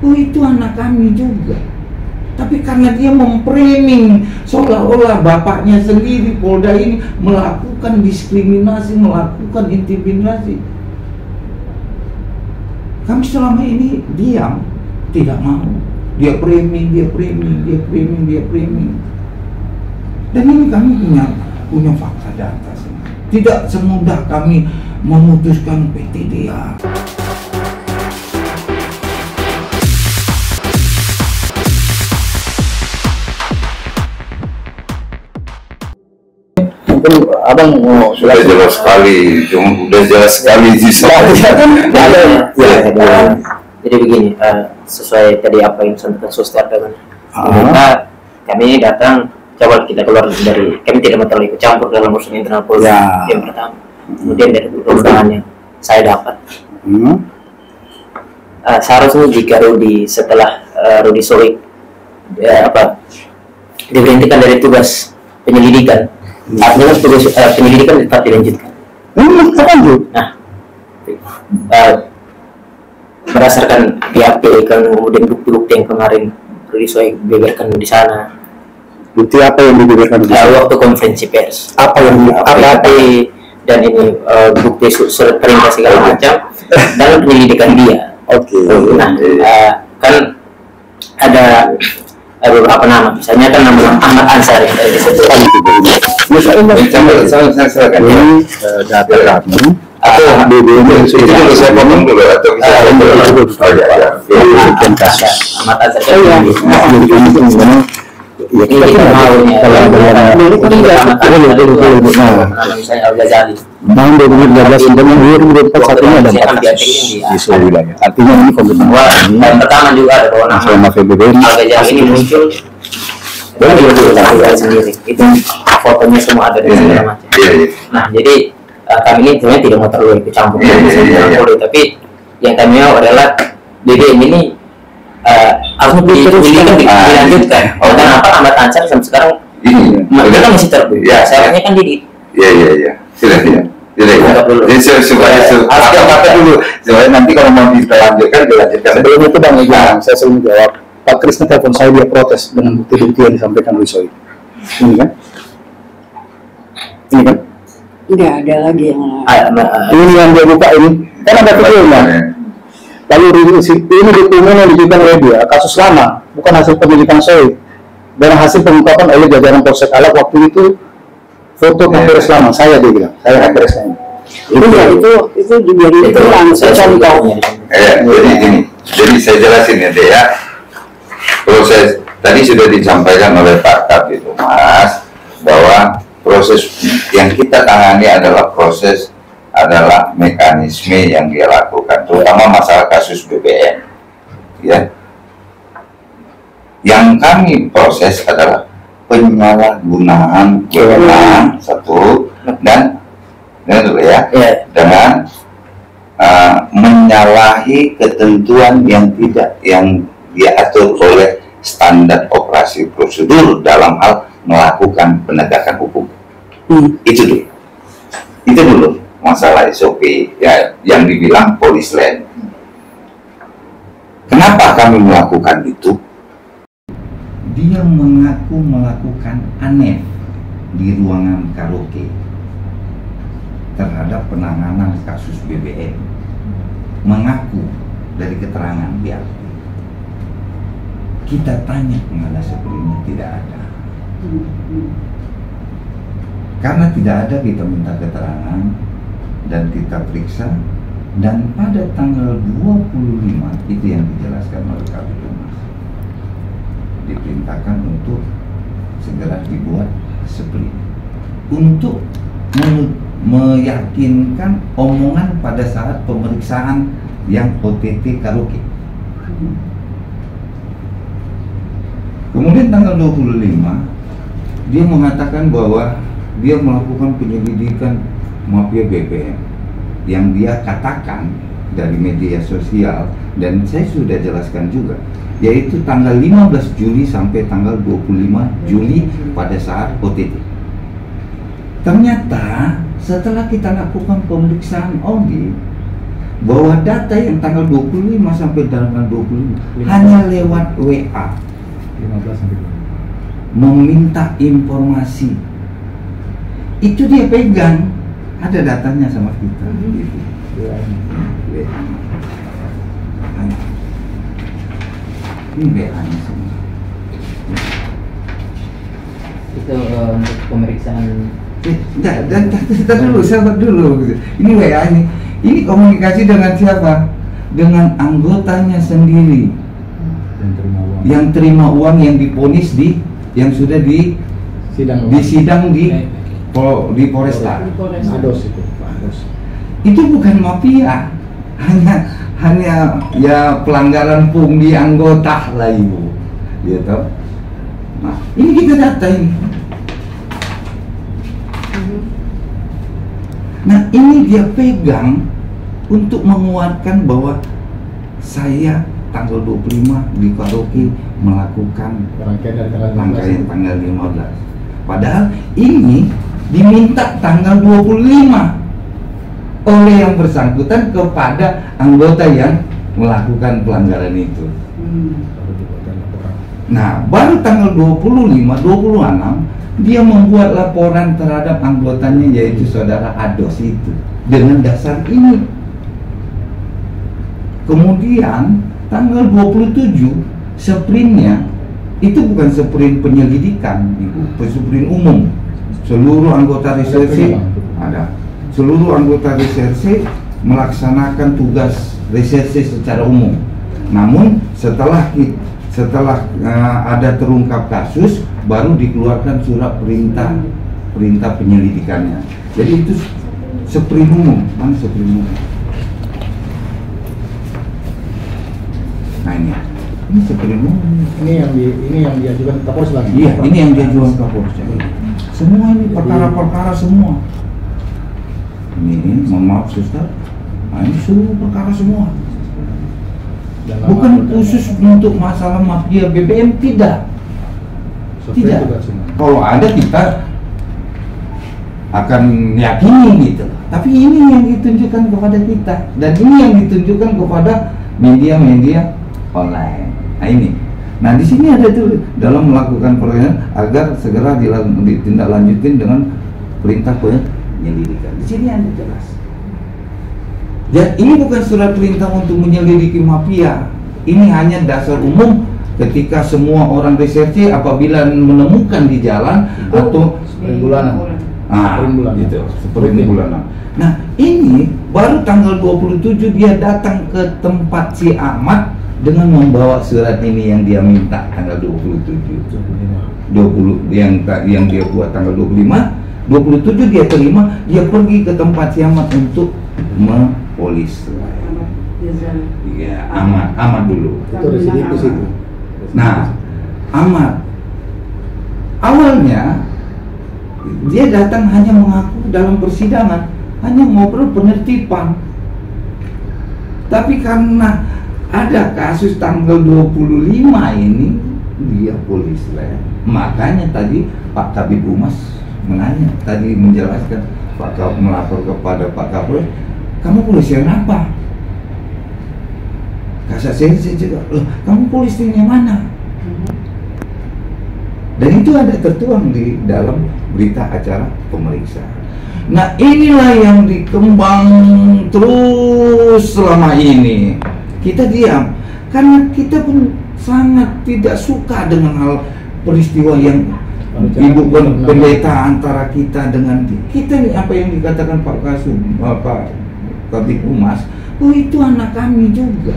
oh itu anak kami juga. Tapi karena dia memframing seolah-olah bapaknya sendiri, Polda ini melakukan diskriminasi, melakukan intimidasi. Kami selama ini diam, tidak mau. Dia framing. Dan ini kami punya fakta data. Tidak semudah kami memutuskan PTDA. Abang sudah jelas sekali, udah jelas sekali sih. Jadi begini, sesuai tadi apa yang disampaikan Suster dengan kami datang, coba kita keluar dari, kami tidak mau terlalu ikut campur dalam urusan internal Polri. Yang pertama, kemudian dari undangan yang saya dapat, seharusnya jika Rudy setelah Rudy Soik diberhentikan dari tugas penyelidikan, artinya tugas penyelidikan tetap dilanjutkan. Nah, berdasarkan BAP kan, kemudian bukti-bukti yang kemarin Rudy Soik beberkan di sana. Bukti apa yang dibeberkan di sana? Waktu konferensi pers. Apa yang BAP dan ini bukti surat perintah segala macam dalam penyelidikan dia. Nah, kan ada beberapa nama, misalnya kan nama Ahmad Ansari disebutkan. Data kami atau itu saya ngomong dulu atau kasus Ahmad Ansari misalnya Al-Ghazali tahun 2013 dan 2024 satunya ada 4 kasus di seluruh wilayah. Artinya ini komitmen dan pertama juga ada selama Februari Al-Ghazali ini muncul sendiri, itu fotonya semua ada di segala macam. Nah, jadi kami ini sebenarnya tidak mau terlalu ikut campur tapi yang kami mau adalah BBM ini harus dilanjutkan. Kenapa Ahmad Ansari sampai sekarang mereka masih terbuka? Sayangnya kan Didi. Sudah. Supaya dulu, supaya nanti kalau mau dilanjutkan. Sebelum itu Bang Ega, saya sering jawab. Pak Krisna telepon saya, dia protes dengan bukti-bukti yang disampaikan Rudy Soik. Ini kan? Tidak ada lagi yang ini yang dia buka ini. Kan ada videonya. Lalu ini dokumen yang diberikan oleh dia, kasus lama, bukan hasil penyidikan Soik. Dan hasil pengungkapan oleh jajaran Polsek Alak waktu itu foto Kapolres lama, saya dia bilang, saya Kapolresnya. Itu juga itu langsung contohnya. Jadi saya jelasin ya deh ya. Proses tadi sudah disampaikan oleh Pak Kabid Humas bahwa proses yang kita tangani adalah mekanisme yang dia lakukan, terutama masalah kasus BBM. Ya. Yang kami proses adalah penyalahgunaan wewenang satu dan dengan menyalahi ketentuan yang diatur oleh standar operasi prosedur dalam hal melakukan penegakan hukum. Itu dulu masalah SOP ya, yang dibilang polis lain. Kenapa kami melakukan itu? Dia mengaku melakukan aneh di ruangan karaoke terhadap penanganan kasus BBM. Mengaku dari keterangan dia. Kita tanya pengawas sebelumnya, tidak ada. Karena tidak ada, kita minta keterangan dan kita periksa, dan pada tanggal 25 itu yang dijelaskan oleh Kabid Humas, diperintahkan untuk segera dibuat split untuk meyakinkan omongan pada saat pemeriksaan yang OTT karaoke. Kemudian tanggal 25 dia mengatakan bahwa dia melakukan penyelidikan mafia BBM yang dia katakan dari media sosial, dan saya sudah jelaskan juga, yaitu tanggal 15 Juli sampai tanggal 25 Juli pada saat OTT. Ternyata setelah kita lakukan pemeriksaan audit, bahwa data yang tanggal 25 sampai tanggal 25 hanya lewat WA 15 sampai 20. meminta informasi. Itu dia pegang, ada datanya sama kita. Gitu. WA. Ini WA-nya semua. Itu untuk pemeriksaan. Kita dulu, sahabat dulu. Ini WA ini komunikasi dengan siapa? Dengan anggotanya sendiri. Yang terima uang yang diponis yang sudah di sidang di Polresta. Ados itu, Ados. Itu bukan mafia, hanya ya pelanggaran pungli anggota lah ibu, gitu. Nah, ini kita data ini. Nah, ini dia pegang untuk menguatkan bahwa saya tanggal 25 di karaoke melakukan rangkaian tanggal 15. Padahal ini diminta tanggal 25 oleh yang bersangkutan kepada anggota yang melakukan pelanggaran itu. Nah, baru tanggal 25, 26 dia membuat laporan terhadap anggotanya yaitu saudara Ados itu dengan dasar ini. Kemudian tanggal 27 sprintnya itu bukan sprint penyelidikan, itu sprint umum. Seluruh anggota reserse ada. Seluruh anggota reserse melaksanakan tugas reserse secara umum. Namun setelah ada terungkap kasus, baru dikeluarkan surat perintah penyelidikannya. Jadi itu sprint umum. Mana sprint umum? Nah ini sprint umum. Ini yang diajukan Kapolres lagi. Iya, ini yang diajukan Kapolres. Semua ini perkara-perkara semua. Ini, mohon maaf suster, nah ini seluruh perkara semua. Bukan khusus untuk masalah mafia BBM, tidak. Tidak. Kalau ada kita akan yakini gitu. Tapi ini yang ditunjukkan kepada kita, dan ini yang ditunjukkan kepada media-media online. Nah ini. Nah di sini ada tuh dalam melakukan penyelidikan agar segera ditindaklanjutin dengan perintah penyelidikan. Di sini ada jelas. Dan ini bukan surat perintah untuk menyelidiki mafia. Ini hanya dasar umum ketika semua orang reserse apabila menemukan di jalan atau bulanan. Gitu, seperti bulanan. Nah, ini baru tanggal 27 dia datang ke tempat si Ahmad dengan membawa surat ini yang dia minta tanggal 27. 20 yang dia buat tanggal 25, 27 dia terima, dia pergi ke tempat si Ahmad untuk mempolis. Iya, Ahmad dulu. Itu residivis itu. Nah, Ahmad awalnya dia datang hanya mengaku dalam persidangan, hanya ngobrol penertiban. Tapi karena ada kasus tanggal 25 ini, dia polis lah. Makanya tadi Pak Kabid Humas menanya, tadi menjelaskan, Pak Kabid melapor kepada Pak Kapolres, kamu polisi apa? Kasat saya juga, loh, kamu polisi yang mana? Dan itu ada tertuang di dalam berita acara pemeriksaan. Nah inilah yang dikembang terus selama ini. Kita diam karena kita pun sangat tidak suka dengan hal peristiwa yang ibu pendeta antara kita dengan kita ini, apa yang dikatakan Pak Kabid Humas, oh itu anak kami juga.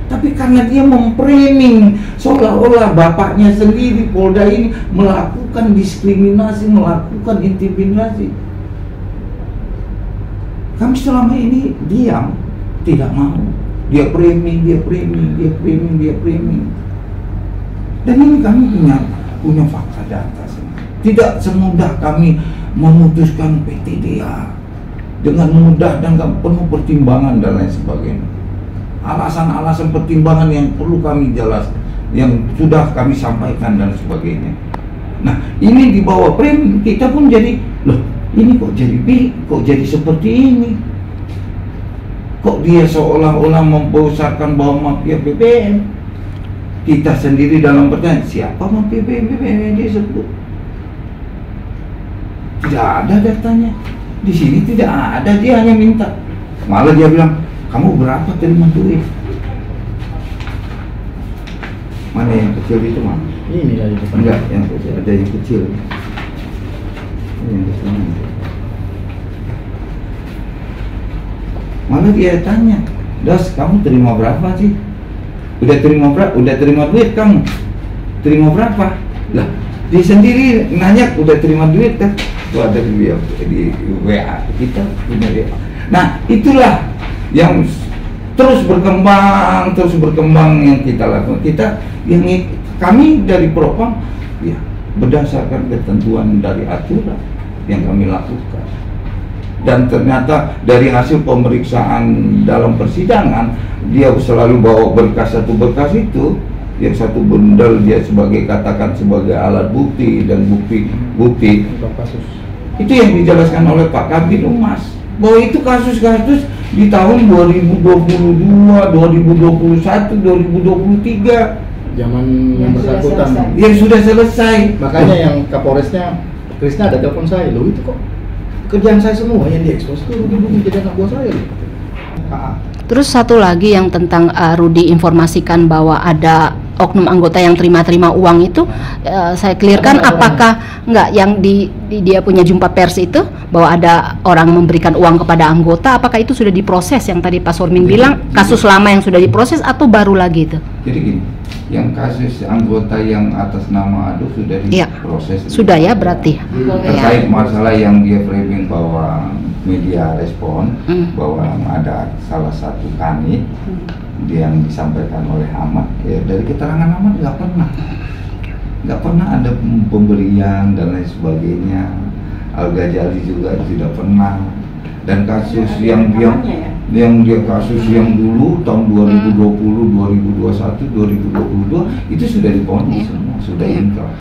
Tapi karena dia memframing seolah-olah bapaknya sendiri Polda ini melakukan diskriminasi, melakukan intimidasi. Kami selama ini diam, tidak mau. Dia framing. Dan ini kami punya fakta data semua. Tidak semudah kami memutuskan PTDA dengan mudah dan penuh pertimbangan dan lain sebagainya. Alasan-alasan pertimbangan yang perlu kami jelaskan, yang sudah kami sampaikan dan sebagainya. Nah ini di bawah frame kita pun jadi, loh ini kok jadi seperti ini. Kok dia seolah-olah membesarkan bahwa mafia BBM? Kita sendiri dalam pertanyaan, siapa mafia BBM yang dia sebut? Tidak ada datanya. Di sini tidak ada, dia hanya minta. Malah dia bilang, kamu berapa terima duit? Mana yang kecil itu, Mas? Ini dari depan. Enggak, yang kecil. Ada yang kecil. Ini yang di sana. Malah dia tanya, Das, kamu terima berapa sih? Udah terima berapa? Udah terima duit kamu? Terima berapa? Lah, dia sendiri nanya, udah terima duit kan? Itu ada di WA kita punya dia. Nah, itulah yang terus berkembang yang kita lakukan. Kami dari Propam, ya berdasarkan ketentuan dari aturan yang kami lakukan. Dan ternyata dari hasil pemeriksaan dalam persidangan, dia selalu bawa berkas, satu berkas itu yang satu bundel dia katakan sebagai alat bukti dan bukti itu yang dijelaskan oleh Pak Kabid Humas bahwa itu kasus-kasus di tahun 2022, 2021, 2023 zaman yang bersangkutan yang sudah selesai. Makanya yang Kapolresnya Krisna ada telepon saya, loh itu kok kerjaan saya semua yang diekspos itu Rudi jadi anak buah saya. Terus satu lagi yang tentang Rudi informasikan bahwa ada oknum anggota yang terima uang itu, saya clearkan apakah enggak yang dia punya jumpa pers itu bahwa ada orang memberikan uang kepada anggota, apakah itu sudah diproses yang tadi Pak Sormin bilang kasus lama yang sudah diproses atau baru lagi itu? Jadi gini, yang kasus anggota yang atas nama Ado sudah diproses. Sudah ya berarti. Terkait masalah yang dia framing bahwa media respon bahwa ada salah satu kanit yang disampaikan oleh Ahmad, ya dari keterangan Ahmad nggak pernah ada pemberian dan lain sebagainya. Al-Ghazali juga tidak pernah. Dan kasus yang dia kasus yang dulu tahun 2020, 2021, 2022 itu sudah diponis semua, sudah inkrah.